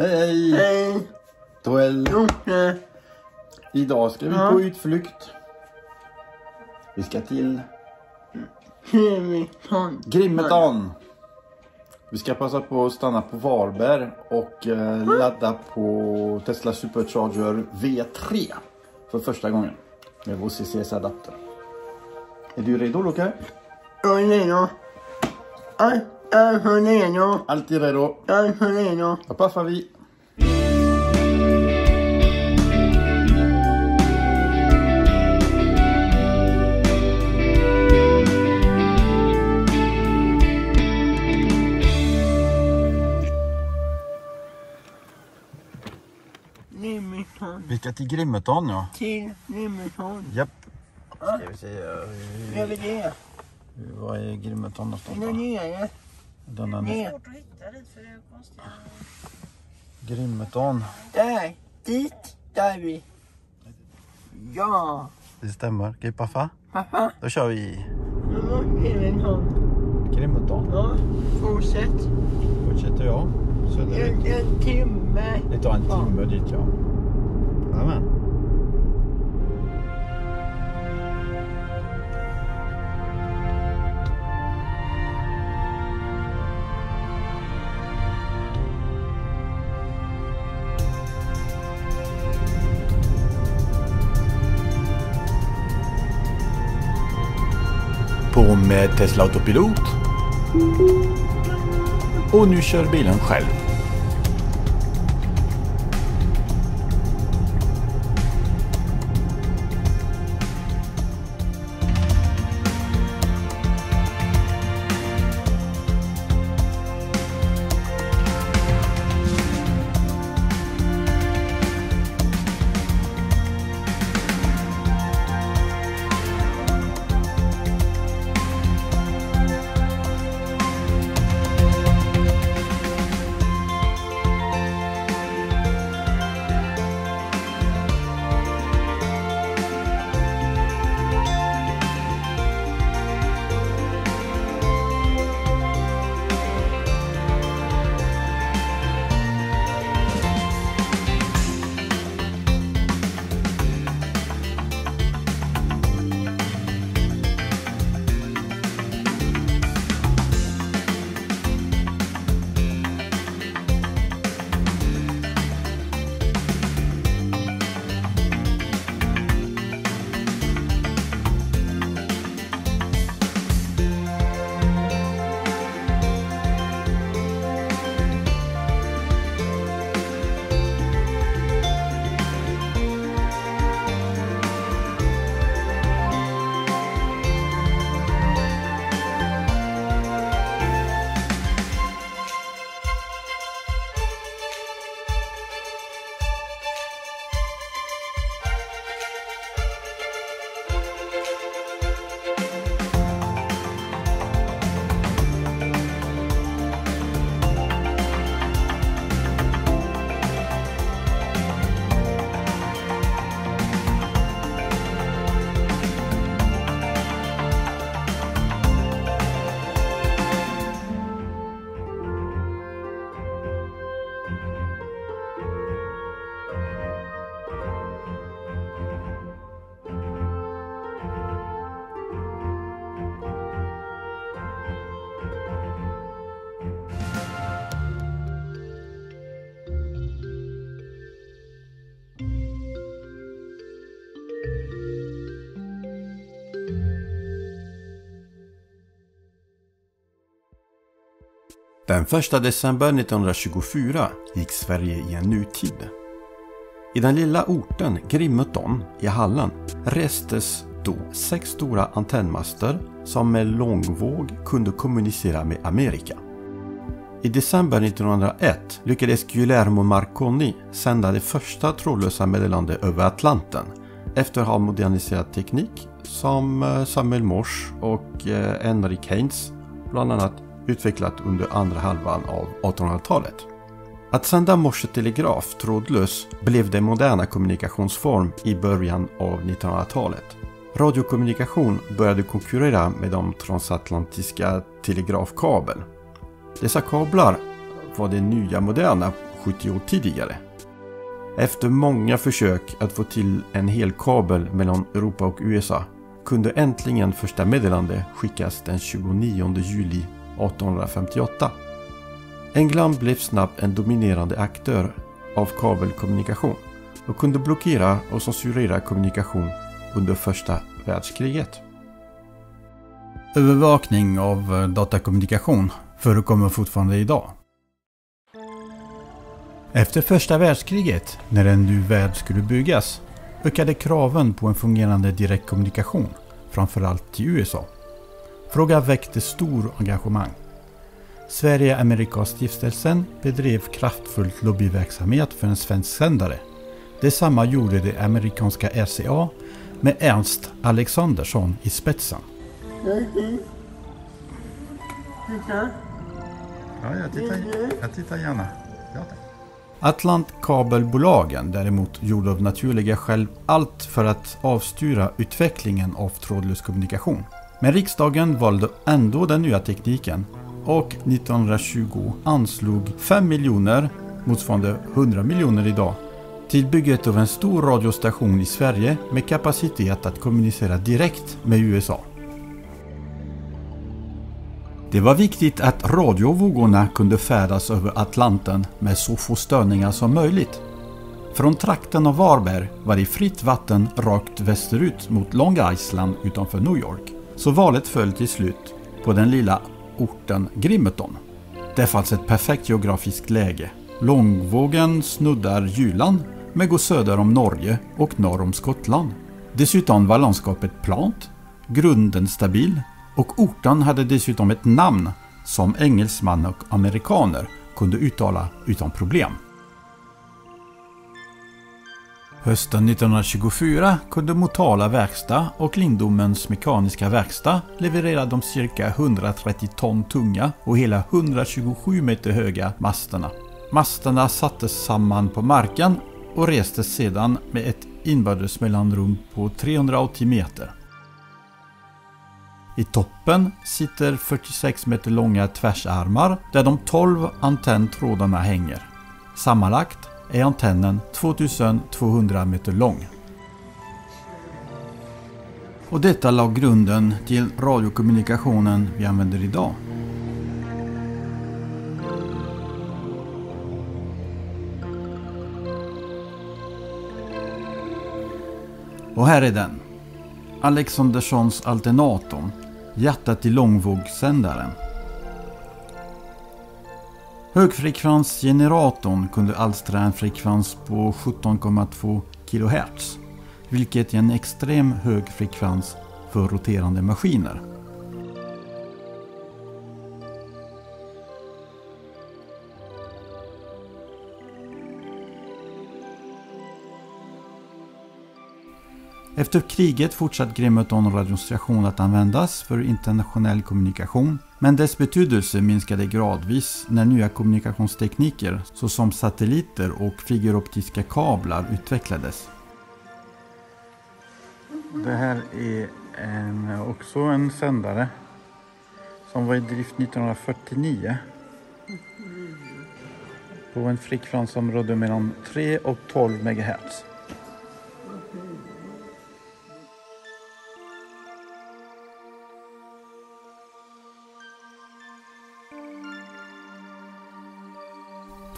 Hej! Hej! Toel. Jocke! Idag ska vi på utflykt. Vi ska till Grimeton. Vi ska passa på att stanna på Varberg och ladda på Tesla Supercharger V3 för första gången med vår CCS-adapter. Är du redo, Luca? Jag är redo. Jag är redo. Alltid redo. Jag är redo. Då passar vi. Grimeton. Vi ska till Grimeton, ja. Till Grimeton. Japp. Ska vi se. Gör vi det? Vad är Grimeton någonstans? Är det nere? Den är Ner. Svårt att hitta dit för det är konstigt. Grimeton. Där. Dit. Där är vi. Ja. Det stämmer. Okej, pappa. Pappa. Då kör vi. Nu måste Grimeton. Grimeton. Ja. Fortsätt. Fortsätter jag. Söderut. En timme. Det tar en timme dit, ja. Amen. På med Tesla Autopilot. Och nu kör bilen själv. Den 1 december 1924 gick Sverige i en ny tid. I den lilla orten Grimeton i Halland restes då 6 stora antennmaster som med långvåg kunde kommunicera med Amerika. I december 1901 lyckades Guillermo Marconi sända det första trådlösa meddelande över Atlanten efter att ha moderniserat teknik som Samuel Morse och Henry Keynes bland annat utvecklat under andra halvan av 1800-talet. Att sända morsetelegraf trådlös blev den moderna kommunikationsform i början av 1900-talet. Radiokommunikation började konkurrera med de transatlantiska telegrafkabel. Dessa kablar var det nya moderna 70 år tidigare. Efter många försök att få till en hel kabel mellan Europa och USA kunde äntligen första meddelande skickas den 29 juli 1858. England blev snabbt en dominerande aktör av kabelkommunikation och kunde blockera och censurera kommunikation under första världskriget. Övervakning av datakommunikation förekommer fortfarande idag. Efter första världskriget, när en ny värld skulle byggas, ökade kraven på en fungerande direktkommunikation, framförallt till USA. Frågan väckte stor engagemang. Sverige-Amerika-stiftelsen bedrev kraftfullt lobbyverksamhet för en svensk sändare. Detsamma gjorde det amerikanska RCA med Ernst Alexandersson i spetsen. Ja, jag tittar gärna. Ja, tack. Atlantkabelbolagen däremot gjorde av naturliga skäl allt för att avstyra utvecklingen av trådlös kommunikation. Men riksdagen valde ändå den nya tekniken och 1920 anslog 5 miljoner, motsvarande 100 miljoner idag, till bygget av en stor radiostation i Sverige med kapacitet att kommunicera direkt med USA. Det var viktigt att radiovågorna kunde färdas över Atlanten med så få störningar som möjligt. Från trakten av Varberg var det fritt vatten rakt västerut mot Long Island utanför New York. Så valet föll till slut på den lilla orten Grimeton. Det fanns ett perfekt geografiskt läge. Långvågen snuddar Jylland men går söder om Norge och norr om Skottland. Dessutom var landskapet plant, grunden stabil och orten hade dessutom ett namn som engelsmän och amerikaner kunde uttala utan problem. Hösten 1924 kunde Motala verkstad och Linddomens mekaniska verkstad leverera de cirka 130 ton tunga och hela 127 meter höga masterna. Masterna sattes samman på marken och restes sedan med ett inbördes mellanrum på 380 meter. I toppen sitter 46 meter långa tvärsarmar där de 12 antenntrådarna hänger. Sammanlagt är antennen 2200 meter lång. Och detta la grunden till radiokommunikationen vi använder idag. Och här är den. Alexanderssons alternatorn, hjärtat i långvågssändaren. Högfrekvensgeneratorn kunde alstra en frekvens på 17,2 kHz, vilket är en extrem hög frekvens för roterande maskiner. Efter kriget fortsatte Grimeton radiostation att användas för internationell kommunikation, men dess betydelse minskade gradvis när nya kommunikationstekniker såsom satelliter och fiberoptiska kablar utvecklades. Det här är också en sändare som var i drift 1949 på en frekvens som rådde mellan 3 och 12 MHz.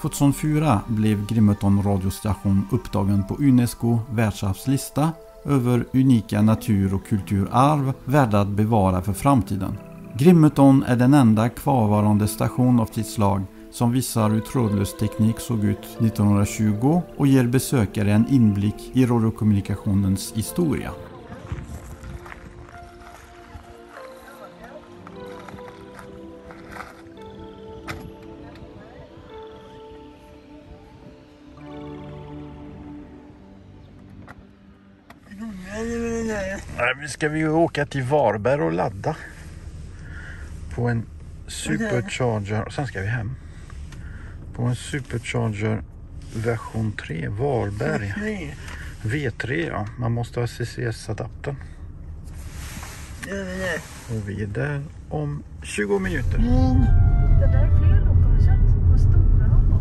År 2004 blev Grimeton radiostation upptagen på UNESCO världsarvslista över unika natur- och kulturarv värda att bevara för framtiden. Grimeton är den enda kvarvarande station av sitt slag som visar hur trådlös teknik såg ut 1920 och ger besökare en inblick i radiokommunikationens historia. Nu ska vi åka till Varberg och ladda på en Supercharger. Sen ska vi hem på en Supercharger version 3 Varberg V3. Ja. Man måste ha CCS-adaptern. Och vi är där om 20 minuter. Det där är fler lock, har du sett? Vad stora de var.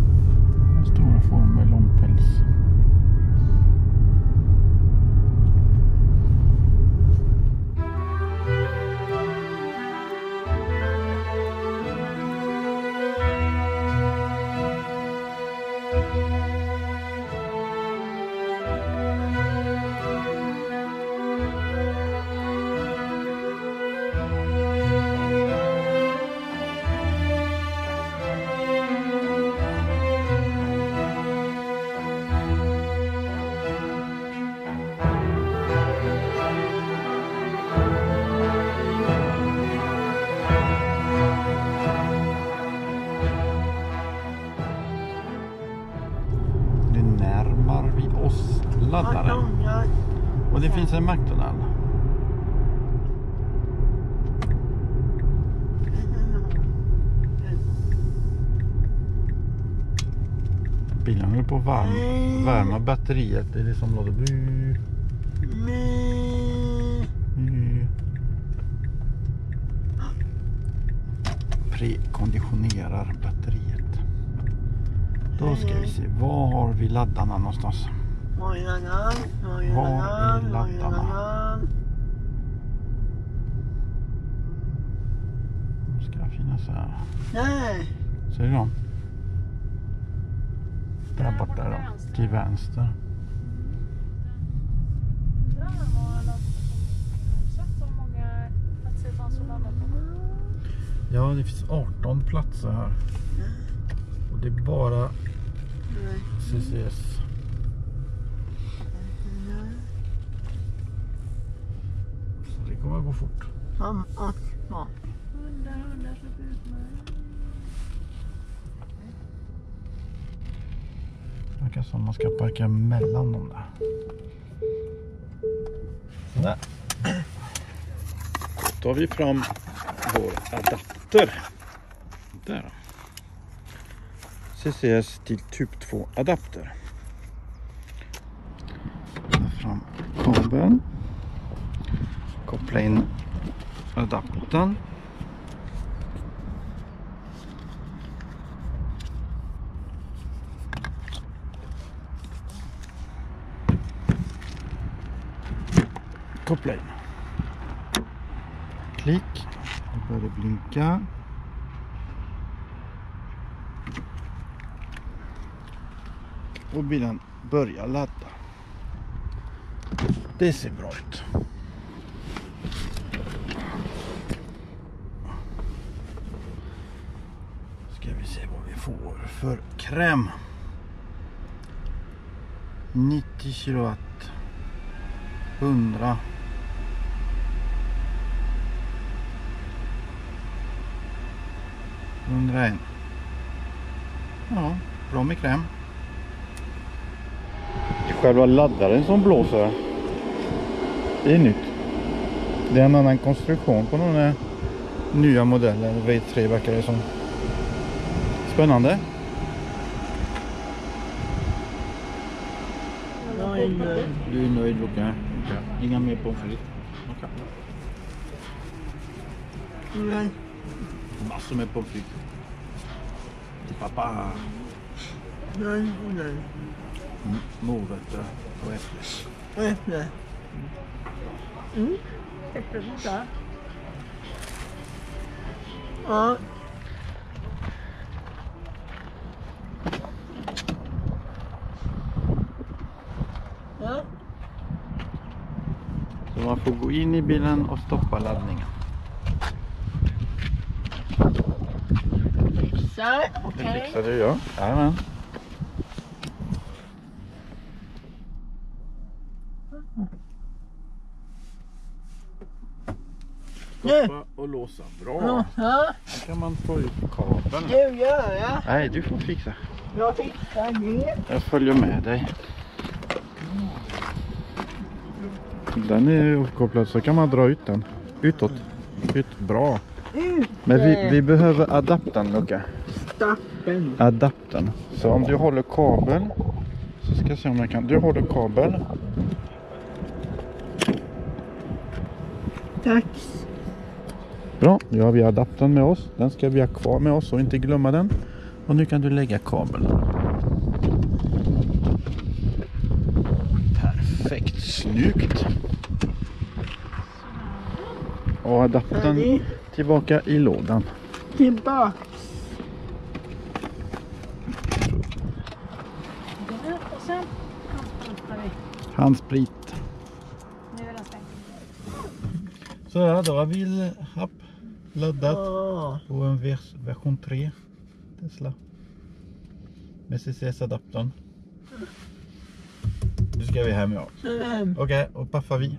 närmar vi oss laddaren. Och det finns en McDonald's. Bilen håller på att värma batteriet. Det är det som låter prekonditionerar batteriet. Då ska vi se, var har vi laddarna någonstans? Var är laddarna? De ska finnas här. Nej. Ser du dem? Där borta då, till vänster. Ja, det finns 18 platser här. Och det är bara CCS. Så det kommer att gå fort. Det verkar som man ska parkera mellan dem där. Sådär. Då tar vi fram vår adapter. Där. CCS till typ 2 adapter. Ta fram kabeln. Koppla in adaptern. Koppla in. Klick. Nu börjar det blinka. Och bilen börjar ladda. Det ser bra ut. Ska vi se vad vi får för kräm. 90 kilowatt. 100. 101. Ja, bra med kräm. Själva laddaren som blåser, det är nytt. Det är en annan konstruktion på den nya modellen V3 verkar det som. Spännande. Du är nöjd, Luca? Okay. Inga mer pommes frites? Okay. Nej. Massor med pommes frites. Pappa. Nej. Morötter och äpplen. Äpple. Äppelbota. Ja. Ja. Så man får gå in i bilen och stoppa laddningen. Fixar. Det Okej. fixar du, ja. Jajamän. Stoppa och låsa. Bra. Ja. Då kan man få ut kabeln. Du gör jag. Nej, du får fixa. Jag fixar det. Jag följer med dig. Den är uppkopplad så kan man dra ut den. Utåt. Bra. Men vi behöver adaptern, Luca. Stappen. Adaptern. Så om du håller kabel. Så ska jag se om jag kan. Du håller kabel. Tack. Bra, nu har vi adaptern med oss. Den ska vi ha kvar med oss och inte glömma den. Och nu kan du lägga kabeln. Perfekt, snyggt. Och adaptern tillbaka i lådan. Tillbaka. Och sen handsprutar vi. Handsprit. Nu är den stängd. Så här, då har vi laddat Ja. på en version 3 Tesla. Med CCS-adaptern. Nu ska vi hem, ja. Okej, och paffar vi.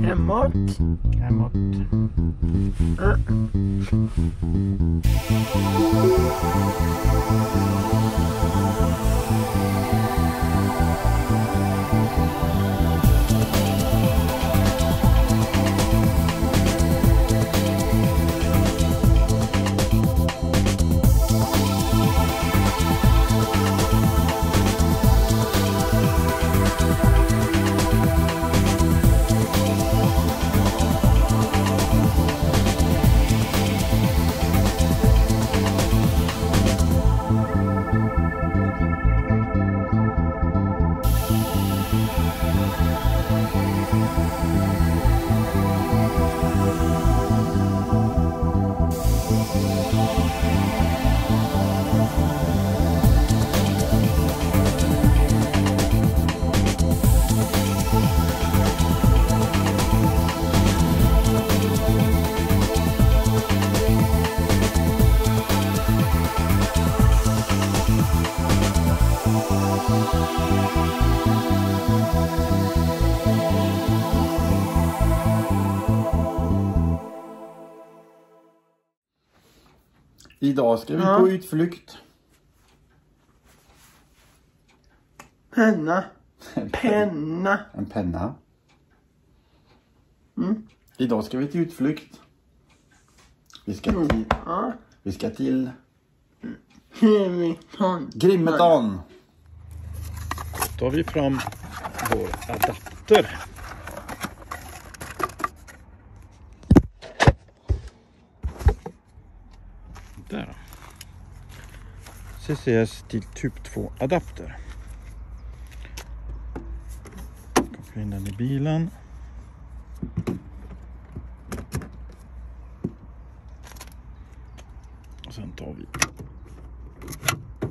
Hemåt. Hemåt. Idag ska vi på utflykt. Penna. Penna. En penna. Idag ska vi till utflykt. Vi ska till Grimeton. Då tar vi fram vår adapter. Där. CCS till typ 2 adapter. Koppla in den i bilen. Och sen tar vi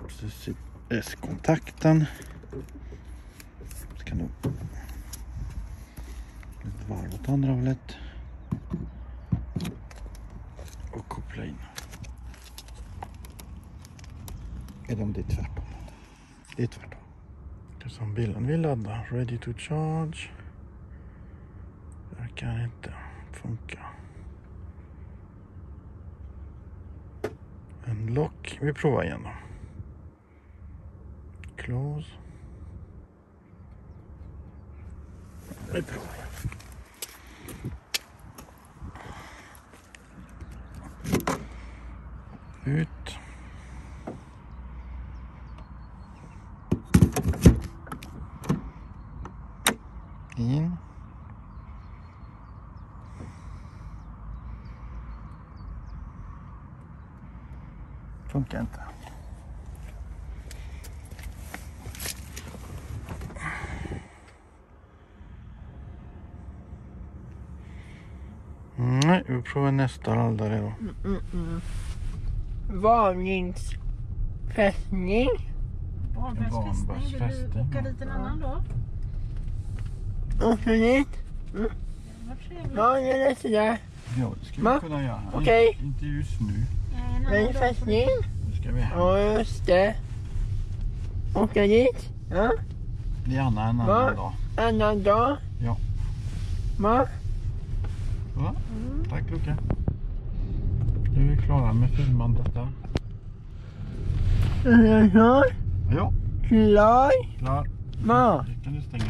CCS-kontakten. Ska nog ett varv åt andra hållet. Och koppla in. Eller om det är tvärtom. Det är tvärtom. Det är som bilen vill ladda. Ready to charge. Det kan inte funka. En lock. Vi provar igen då. Close. Vi provar igen. Ut. In. Funkar inte. Nej, vi provar nästa laddare då. Varningsfästning. Barnbärsfästning. Vill du åka dit en annan då? Och så dit. Vad trevligt. Ja, det är det sådär. Ja, det ska vi kunna göra. Okej. Inte just nu. En annan En då. fästning. Nu ska vi hem. Ja, just det. Åka dit. Ja, Det är Anna en Va? annan dag. annan dag. Ja. Va? Va? Tack Luca. Nu är vi klara med filmandet där. Är det klar? Ja, Klar? klar. Va? Det kan du stänga av.